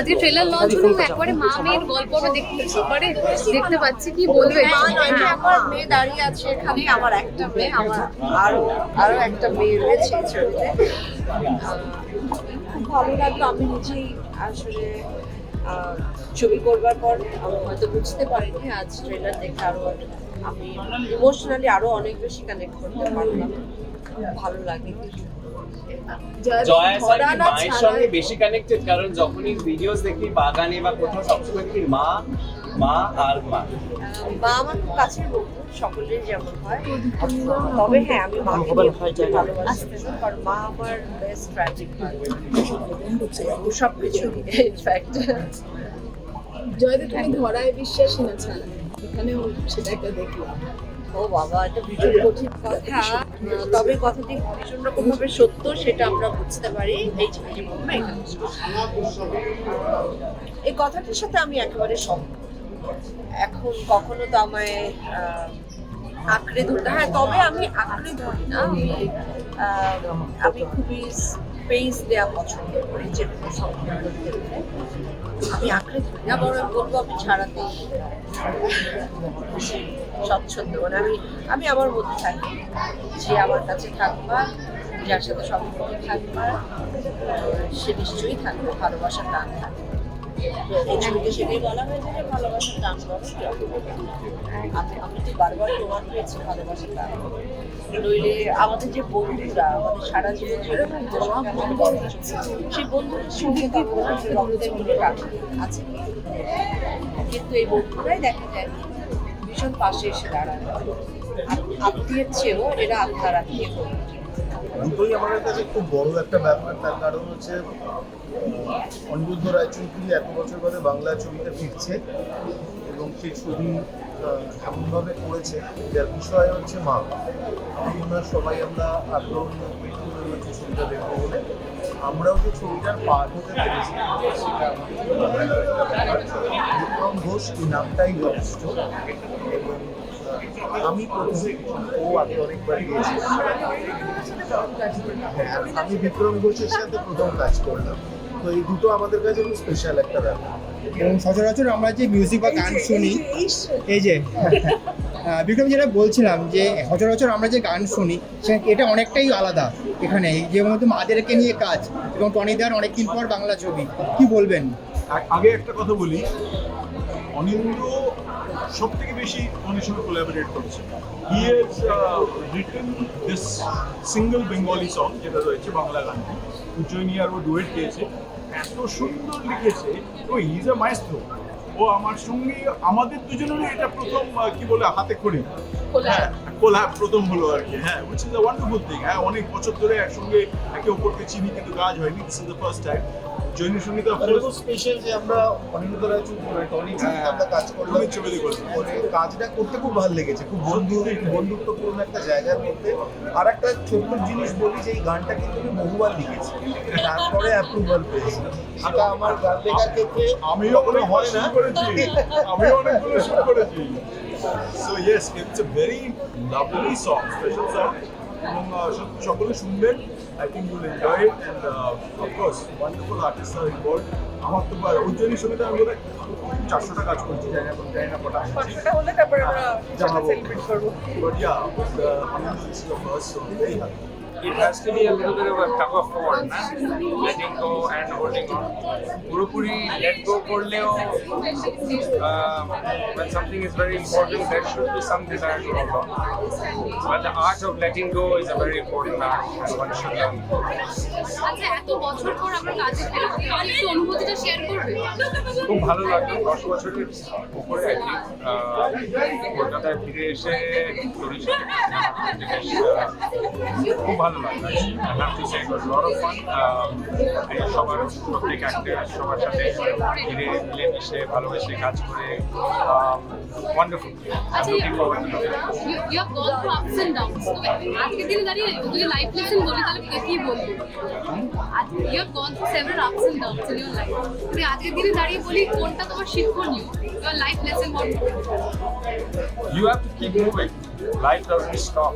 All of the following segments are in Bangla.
আজকে ট্রেলার লঞ্চ হলো, একবারে মা মেয়ের গল্প আমরা দেখতে পাচ্ছি, কি বলবে? মা নয়, আমার মেয়ে দাঁড়িয়ে আছে এখানে, আমার একটা মেয়ে, আমার আরো একটা মেয়ে রয়েছে এই ছবিতে। খুব ভালো লাগলো। আমি নিজেই আসলে ছবি করবার পর আমি হয়তো বুঝতে পারিনি, আজ ট্রেলার দেখে আরো আমি ইমোশনালি আরো অনেক বেশি কানেক্ট করতে পারলাম। ভালো লাগে। জয়া স্যার কি মায়ের সঙ্গে বেশি কানেক্টেড? কারণ যখনই ভিডিওস দেখি বাগানে বা কোথাও সবসময় দেখি মা মা আর মা। মা আমার খুব কাছের বন্ধু, সকলের যেমন হয়। তবে হ্যাঁ, আমি মাকে নিয়ে ভালোবাসি, কারণ মা আমার বেস্ট ফ্রেন্ড, সব কিছু ইনফ্যাক্ট। জয়দা, তুমি ধরায় বিশ্বাসী না ছাড়া, এখানেও সেটা একটা দেখলাম। ও বাবা, এটা ভীষণ কঠিন কথা, তবে কথাটি ভীষণ রকম ভাবে সত্য, সেটা আমরা বুঝতে পারি এই ছবিটি বলবো। এই কথাটির সাথে আমি একেবারে সহমত। এখন কখনো তো আমায় আঁকড়ে ধরতে, হ্যাঁ তবে আমি আঁকড়ে ধরি না, আমি খুবই স্পেস দেওয়া পছন্দ করি যে কোনো সম্পর্কের ক্ষেত্রে। আমি আঁকড়ে ধরি না, বরং বলবো আমি ছাড়াতেই স্বচ্ছন্দ, মানে আমি আমার মধ্যে থাকি, যে আমার কাছে থাকবা, যার সাথে সম্পর্ক থাকবা, সে নিশ্চয়ই থাকবে, ভালোবাসার টান থাকবে। এই ছবিতে সেটাই বলা হয়েছে যে ভালোবাসার টান বড়। আমি তো বারবার প্রমাণ পেয়েছি ভালোবাসার টান। নইলে আমাদের যে বন্ধুরা, আমাদের সারা জীবন জুড়ে আমাদের বন্ধু, সেই বন্ধুদের সঙ্গে তো রক্তের মিলে আছে, কিন্তু এই বন্ধুরাই দেখা যায় ভীষণ পাশে এসে দাঁড়ায়, আত্মীয়ের চেয়েও এরা আত্মার আত্মীয় হয়ে ওঠে। দুটোই আমাদের কাছে খুব বড় একটা ব্যাপার। তার কারণ হচ্ছে অনিরুদ্ধ রায়চৌধুরী এত বছর পরে বাংলা ছবিতে ফিরছে, এবং সেই ছবি এমনভাবে করেছে যার বিষয় হচ্ছে মা। আমার মনে হয় সবাই আমরা আগ্রহ হচ্ছে ছবিটা দেখবো বলে। আমরাও যে ছবিটার পার্ট হতে পেরেছি সেটা বিক্রম ঘোষ এই নামটাই যথেষ্ট। এবং আমি প্রথম, ও আগে অনেকবার গিয়েছি, আমি বিক্রম ঘোষের সাথে প্রথম কাজ করলাম, তো এই দুটো আমাদের কাছে খুব স্পেশাল একটা ব্যাপার। এবং সচরাচর আমরা যে মিউজিক বা গান শুনি, এই যে বিক্রম যেটা বলছিলাম যে সচরাচর আমরা যে গান শুনি এটা অনেকটাই আলাদা। এখানে যে মধ্যে মাদেরকে নিয়ে কাজ, এবং টনিদার অনেকদিন পর বাংলা ছবি, কি বলবেন? আগে একটা কথা বলি, অনিন্দ্য সব থেকে বেশি টনির সঙ্গে কোলাবোরেট করছে। He has written this single Bengali song যেটা রয়েছে বাংলা গানটি, উজ্জয়িনী আর ও ডুয়েট গিয়েছে, এত সুন্দর লিখেছে। ও ইজ এ মাইস্ট্রো। ও আমার সঙ্গে, আমাদের দুজনেরই এটা প্রথম কি বলে হাতে খড়ি কোলাব প্রথম হলো আর কি। হ্যাঁ, which is a wonderful thing. হ্যাঁ, অনেক বছর ধরে একসঙ্গে একে অপরকে চিনি, কিন্তু কাজ হয়নি। This is the first time. জয়নীর সঙ্গে তো স্পেশাল যে আমরা অনিরুদ্ধ রায়চৌধুরী টনির সাথে আমরা কাজ করলাম, ছবি করলাম, কাজটা করতে খুব ভালো লেগেছে, খুব বন্ধুত্বপূর্ণ একটা জায়গার মধ্যে। আর একটা ছোট্ট জিনিস বলি, যে এই গানটা কিন্তু আমি বহুবার লিখেছি, তারপরে অ্যাপ্রুভাল পেয়েছি। সেটা আমার গান লেখার ক্ষেত্রে আমিও অনেক হয় না, আমিও অনেকগুলো শুট করেছি। So yes, it's a very lovely song, special song, এবং সকলে শুনবেন। I think you'll enjoy it, and of course, wonderful artists are involved. আমার তো উজ্জয়িনীর সঙ্গে তো আমি বোধহয় 400টা কাজ করছি, জানি না কটা হলে তারপরে আমরা সেলিব্রেট করবো। But yeah, this is the first, so very happy. It has to be a little bit of a tug of war, letting go and holding on. Purupuri let go korleo, when something is very important, there should be some desire to hold on. But the art of letting go is a very important art, and one should learn. আচ্ছা, এত বছর পর আমরা কাজে ফেরত, আর একটু অনুভূতিটা শেয়ার করবে? খুব ভালো লাগলো, 10 বছরের উপরে আর কি কলকাতায় ফিরে এসে তরির সাথে খুব ভালো লাগলো। I have to say it was a lot of fun. সবার প্রত্যেক অ্যাক্টর সবার সাথে ফিরে মিলেমিশে ভালোবেসে কাজ করে ওয়ান্ডারফুল। আচ্ছা, you have gone through ups and downs. আজকের দিনে দাঁড়িয়ে যদি লাইফ লেসন বলি তাহলে কি বলবো? You have gone through several ups and downs in your life. তুমি আজকের দিনে দাঁড়িয়ে বলি কোনটা তোমার শিক্ষণীয়, your life lesson what? You have to keep moving. Life doesn't stop.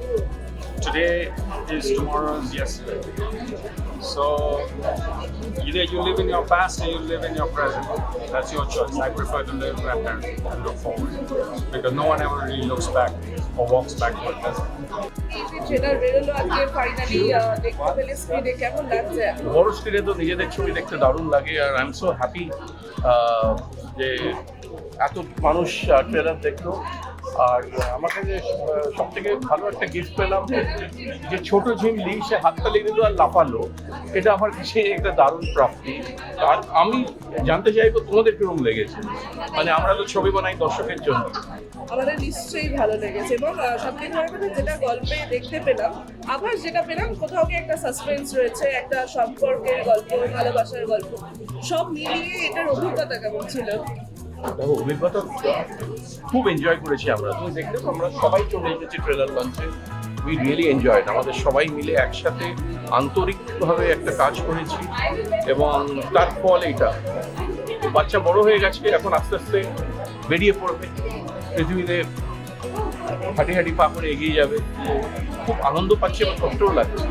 Today is tomorrow's yesterday. So either you live in your past or you live in your present. That's your choice. I prefer to live ahead and look forward because no one ever really looks back or walks backward, does it? Trailer বেরোলো আজকে ফাইনালি দেখতে পেলে স্ক্রিনে কেমন লাগছে? বড় স্ক্রিনে তো নিজেদের ছবি দেখতে দারুণ লাগে আর আই এম সো হ্যাপি যে এত মানুষ ট্রেলার দেখলো। আর আমাকে যে সব থেকে ভালো একটা গিফট পেলাম যে ছোট ঝিমলি সে হাততালি দিল আর লাফালো, এটা আমার কাছে একটা দারুণ প্রাপ্তি। আর আমি জানতে চাইবো তোমাদের কিরকম লেগেছে, মানে আমরা তো ছবি বানাই দর্শকের জন্য। আমাদের নিশ্চয়ই ভালো লেগেছে এবং সবথেকে বড় কথা যেটা গল্পে দেখতে পেলাম, আবার যেটা পেলাম কোথাও গিয়ে একটা সাসপেন্স রয়েছে, একটা সম্পর্কের গল্প, ভালোবাসার গল্প, সব মিলিয়ে এটার অভিজ্ঞতা কেমন ছিল? দেখো অভিজ্ঞতা খুব এনজয় করেছি আমরা। তুমি দেখলে তো আমরা সবাই চলে এসেছি ট্রেলার লঞ্চে, উই রিয়েলি এনজয়েড। আমাদের সবাই মিলে একসাথে আন্তরিকভাবে একটা কাজ করেছি এবং তার ফল এইটা। বাচ্চা বড় হয়ে গেছে, এখন আস্তে আস্তে বেরিয়ে পড়বে পৃথিবীতে, হাঁটি হাঁটি পা করে এগিয়ে যাবে। খুব আনন্দ পাচ্ছি এবং কষ্টও লাগছে।